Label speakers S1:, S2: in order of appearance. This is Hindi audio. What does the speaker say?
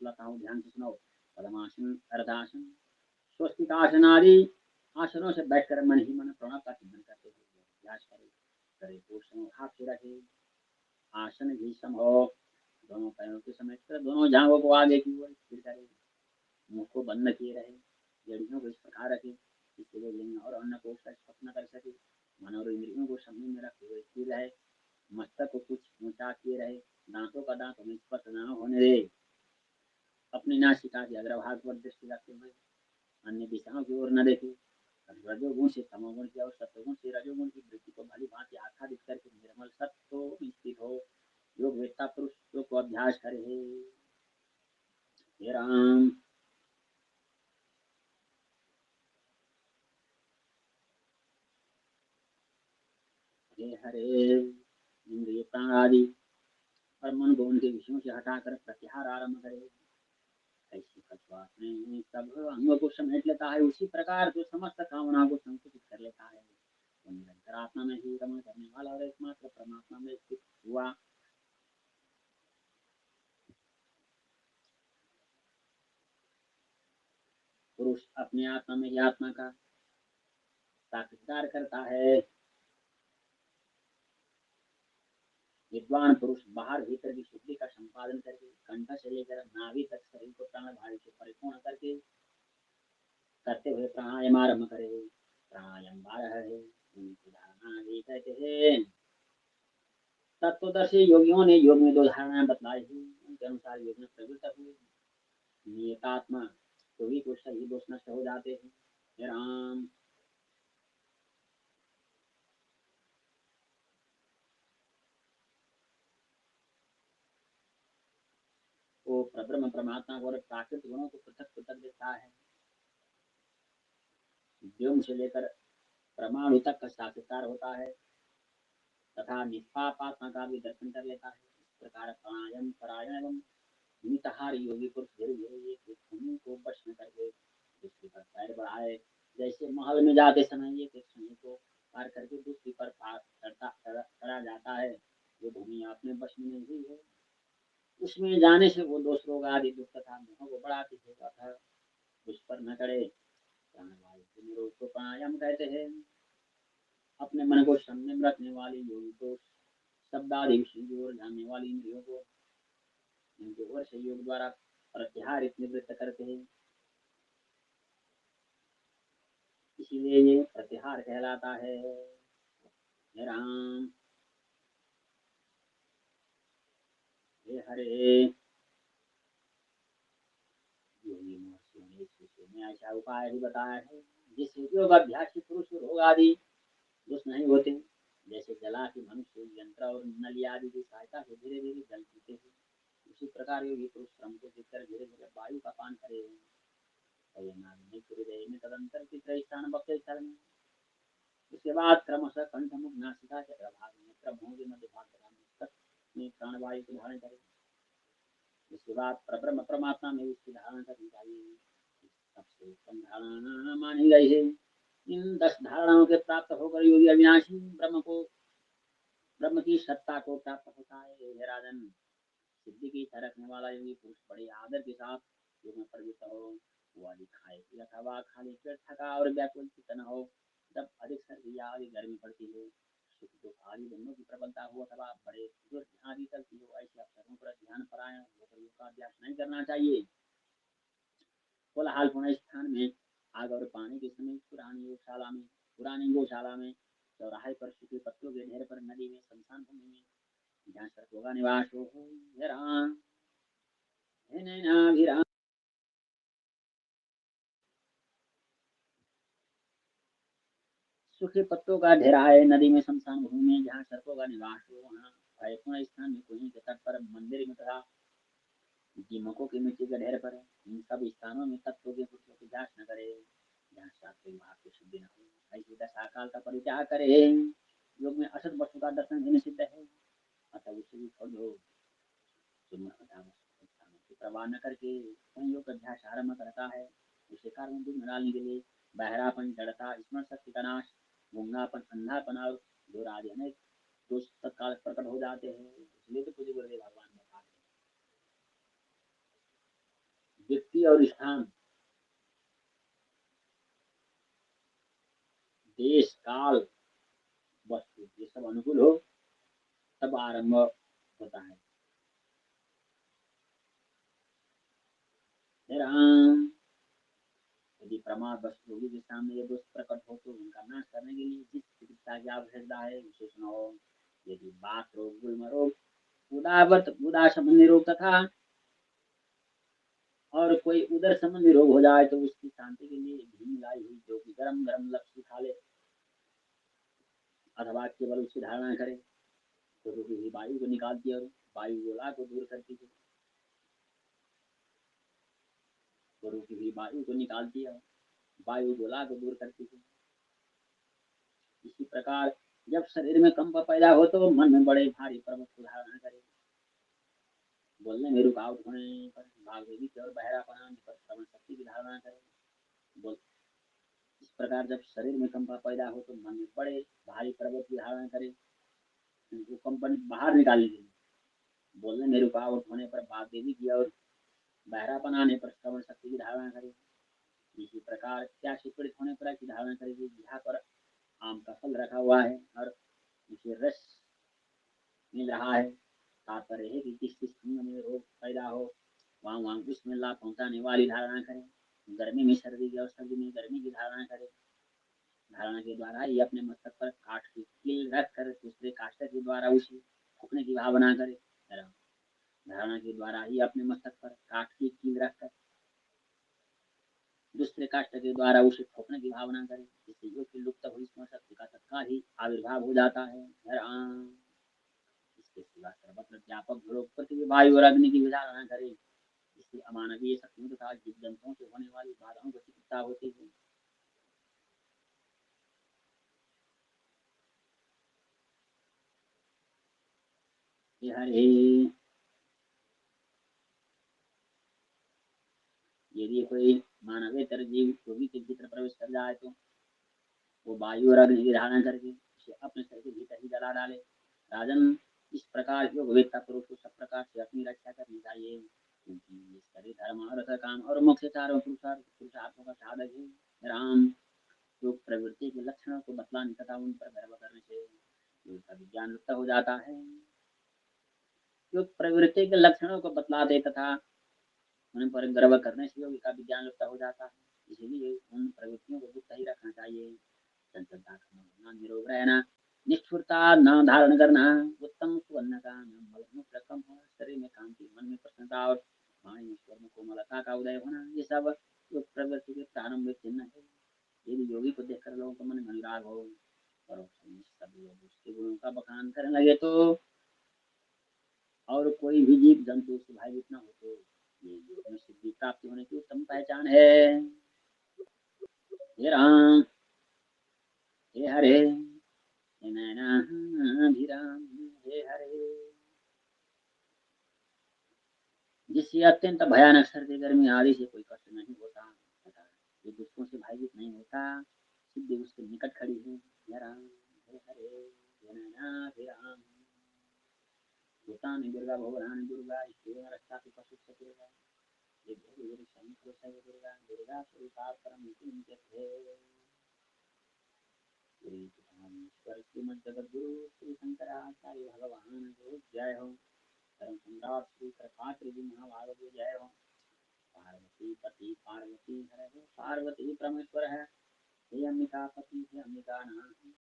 S1: बतलाता हूँ, ध्यान से सुनो। पद्मासन, अर्धासन, स्वस्तिकासन आदि आसनों से बैठकर मन ही मन प्रणव का चिंतन करते हुए अभ्यास करे। करे पोषण हाथ से रखे, आसन भी सम हो, दोनों पैरों के समेट कर दोनों जांघों को आगे की ओर स्थिर करे, मुंह को बंद किए रहे, जड़ियों को इस प्रकार रखे जिससे वे लिंग और अन्न को स्पर्श न कर सके। मन और इंद्रियों को संयम में रखते हुए स्थिर रहे, मस्तक को कुछ ऊंचा किए रहे, दांतों का दांत में स्पर्श न होने दे। अपनी नासिका के अग्रभाग पर दृष्टि रखते हुए अन्य दिशाओं की ओर न देखे। रजोगुण से तमोगुण की और सत्वगुण से रजोगुण की वृत्ति को भली भांति आच्छादित करके निर्मल सत्व में स्थित हो। योग वेत्ता पुरुष योग को अभ्यास करे। हे राम। हे हरे। इंद्रिय प्राण आदि और मन को उनके विषयों से हटाकर प्रत्याहार आरंभ करे। ऐसी कछुआत में सब अंगों को समेट लेता है, उसी प्रकार जो समस्त कामनाओं को संकुचित कर लेता है, वो निरंतर आत्मा में ही रमण करने वाला और एकमात्र परमात्मा में स्थित हुआ। पुरुष अपनी आत्मा में ही आत्मा का साक्षात्कार करता है। विद्वान पुरुष बाहर भीतर की शुद्धि का संपादन करके कंठ से लेकर नाभि तक शरीर को प्राण वायु से परिपूर्ण करके करते हुए प्राणायाम आरंभ करे। प्राणायाम 12 है, उनकी धारणा भी कहते हैं। तत्वदर्शी योगियों ने योग में 2 धारणाएं बतलाई है, उनके अनुसार योग में प्रवृत्त हुए नियतात्मा तो भी कुछ सही दोष नष्ट हो जाते हैं। हे राम। वो परब्रह्म परमात्मा को और प्राकृतिक गुणों को पृथक पृथक देखता है। व्योम से लेकर परमाणु तक का साक्षात्कार होता है तथा निष्पाप आत्मा का भी दर्शन कर लेता है। इस प्रकार प्राणायाम परायण एवं निमित्तहारी योगी पुरुष धीरे धीरे एक एक भूमि को वश में करके दूसरी पर पैर बढ़ाए। जैसे महल में जाते समय एक एक सीढ़ी को पार करके दूसरी पर पार चढ़ा जाता है, जो भूमि आपने वश में नहीं हुई है उसमें जाने से वो दोष रोग आदि दुख तथा मोह को बढ़ाती है, अतः उस पर न चढ़े। प्राणवायु के निरोध को प्राणायाम कहते हैं। अपने मन को संयम रखने वाली योगी को शब्द आदि विषयों की ओर जानने वाली इंद्रियों को इनके ओर से योग द्वारा प्रत्याहारित निवृत्त करते हैं, इसीलिए ये प्रत्याहार कहलाता है। हे राम। हे हरे। योगी महर्षियों ने इस विषय में ऐसा उपाय भी बताया है जिससे योग अभ्यासी पुरुष रोग आदि दोष नहीं होते। जैसे जला के मनुष्य यंत्र और नली आदि की सहायता से धीरे धीरे जल पीते हैं, उसी प्रकार योगी पुरुष श्रम को देखकर धीरे धीरे वायु का पान करे। में तदंतर तीसरे स्थान बक्से स्थल में, उसके बाद क्रमशः कंठ मुख नासिका के अग्रभाग में नेत्र के मध्य भाग तथा मस्तक में प्राणवायु को धारण करे। उसके बाद परब्रह्म परमात्मा में उसकी धारणा करनी चाहिए। सबसे उत्तम धारणा मानी गई है। इन 10 धारणाओं के प्राप्त होकर योगी अविनाशी ब्रह्म की सत्ता को प्राप्त होता है। हे राजन, सिद्धि की इच्छा रखने वाला योगी पुरुष बड़े आदर के साथ योग में प्रवृत्त हो। वो अधिक खाए पिए अथवा खाली पेट थका और व्याकुल चित्त न हो। जब अधिक सर्दी या अधिक गर्मी पड़ती हो, सुख दुख आदि दोनों की प्रबलता हो अथवा बड़े बुजुर्ग आदि चलती हो, ऐसे अवसरों पर ध्यान परायण होकर योग का अभ्यास नहीं करना चाहिए। कोलाहलपूर्ण स्थान में आग और पानी के समीप पुरानी गौशाला में चौराहे पर सूखे पत्तों के ढेर पर नदी में शमशान भूमि में जहाँ सर्पों का निवास हो। हे राम। हे नैनाभिराम। सूखे पत्तों का ढेरा है नदी में शमशान भूमि में जहाँ सर्पों का निवास हो, वहाँ भयपूर्ण स्थान में कुएं के तट पर मंदिर में तथा दीमकों की मिट्टी के ढेर पर इन सब स्थानों में तत्वों के पुरुषों की जांच न करे जहाँ शास्त्रीय भाव की शुद्धि न हो। ऐसी दशा काल का परित्याग करे। योग में असत वस्तु का दर्शन भी निषिद्ध है, अतः उसे भी छोड़ दो। प्रवाह न करके योग अभ्यास आरम्भ करता है, उसे कारण दूर डालने के लिए बहरापन, जड़ता, स्मरण शक्ति का नाश, गूंगापन, अंधापन और दूर आदि अनेक दोष तत्काल प्रकट हो जाते हैं। इसलिए तो पूज्य गुरुदेव भगवान ने कहा व्यक्ति और स्थान, देश काल, वस्तु ये सब अनुकूल हो तब आरंभ होता है। फिर हम यदि प्रमाद वश योगी के सामने ये दोष प्रकट हो तो उनका नाश करने के लिए जिस चिकित्सा की आवश्यकता है उसे सुनाओ। यदि बात रोग, गुल्म रोग, उदावत उदार संबंधी रोग तथा और कोई उदर संबंधी रोग हो जाए तो उसकी शांति के लिए घी मिलाई हुई जो कि गरम गरम लपसी खा ले अथवा केवल उसकी धारणा करे। तो हुई वायु को निकालती है और वायु गोला को दूर करती है। तो रुकी हुई वायु को निकालती है, वायु गोला को दूर करती है। इसी प्रकार जब शरीर में कंप पैदा हो तो मन में बड़े भारी पर्वत को धारणा करे। बोलने में रुकावट होने पर भाग देवी की और बहरापन आने पर श्रवण शक्ति की धारणा करे। बोल इस प्रकार जब शरीर में कंपा पैदा हो तो मन में बड़े भारी पर्वत की धारणा करे। उनको कंपन बाहर निकालने के लिए बोलने में रुकावट होने पर भाग देवी की और बहरापन आने पर श्रवण शक्ति की धारणा करे। इसी प्रकार क्या पीड़ित होने पर की धारणा करेगी। यहाँ पर आम का फल रखा हुआ है और उसे रस मिल रहा है। तात्पर्य है कि किस किस अंग में रोग पैदा हो वहां वहां उसमें लाभ पहुंचाने वाली धारणा करें। गर्मी में सर्दी की और सर्दी में गर्मी की धारणा करें। धारणा के द्वारा ही अपने मस्तक पर काठ की कील रख कर दूसरे काष्ठ के द्वारा उसे फूकने की भावना करे। धारणा के द्वारा ही अपने मस्तक पर काठ की कील रखकर दूसरे काष्ठ के द्वारा उसे ठोकने की भावना करे। जिससे योग की लुप्त हुई स्मरण शक्ति का तत्काल ही आविर्भाव हो जाता है। इसके सिवा सर्वत्र व्यापक लोग पृथ्वी वायु और अग्नि की विधारणा करे। इससे अमानवीय शक्तियों तथा जीव जंतुओं से होने वाली बाधाओं को चिकित्सा होती है। हरे यदि कोई मानवेतर जीव योगी के भीतर प्रवेश कर जाए तो वो वायु और अग्नि की धारणा करके उसे अपने शरीर के भीतर ही जला डाले। राजन इस प्रकार योग वेदता पुरुष को सब प्रकार से अपनी रक्षा करनी चाहिए क्योंकि ये शरीर धर्म अर्थ काम और मोक्ष चारों पुरुषार्थों का साधक है। राम योग प्रवृत्ति के लक्षणों को बतलाने तथा उन पर गर्व करने से योग का विज्ञान लुप्त हो जाता है। योग प्रवृत्ति के लक्षणों को बतलाते तथा उन पर गर्व करने से योग का विज्ञान लुप्त हो जाता है। इसीलिए उन प्रवृत्तियों को गुप्त ही रखना चाहिए। चंचलता का होना, निरोग रहना, निष्ठुरता न धारण करना, उत्तम सुवर्ण का मूत्र कम हो, शरीर में कांति, मन में प्रसन्नता और वाणी में स्वर में कोमलता का उदय होना, ये सब योग प्रवृत्ति के प्रारंभिक चिन्ह है। यदि योगी को देखकर लोगों का मन में अनुराग हो और सब लोग उसके गुणों का बखान करने लगे तो और कोई भी जीव जंतु उससे भयभीत न हो तो ये योग में सिद्धि प्राप्ति होने की उत्तम पहचान है। हे राम, हे हरे, हे नैनाभिराम, हे हरे। जिससे अत्यंत भयानक सर्दी गर्मी आदि से कोई कष्ट नहीं होता तथा ये दुष्टों से भयभीत नहीं होता, सिद्धि उसके निकट खड़ी है। हे राम, हे हरे, हे नैनाभिराम। भूतानि दुर्गा भुवनानि दुर्गा स्त्रीण रक्षापि पशुश्च दुर्गा ये भूरि संतोषय दुर्गा दुर्गा स्वरूपा परम मुक्तिं श्री श्रीमद जगत गुरु श्री शंकराचार्य भगवान गुरु जय हो। धर्म सम्राट श्री कृपात्री जी महाभारत जय हो। पार्वती पति पार्वती हर पार्वती परमेश्वर है। हे अंबिका पति हे अंबिका नाथ।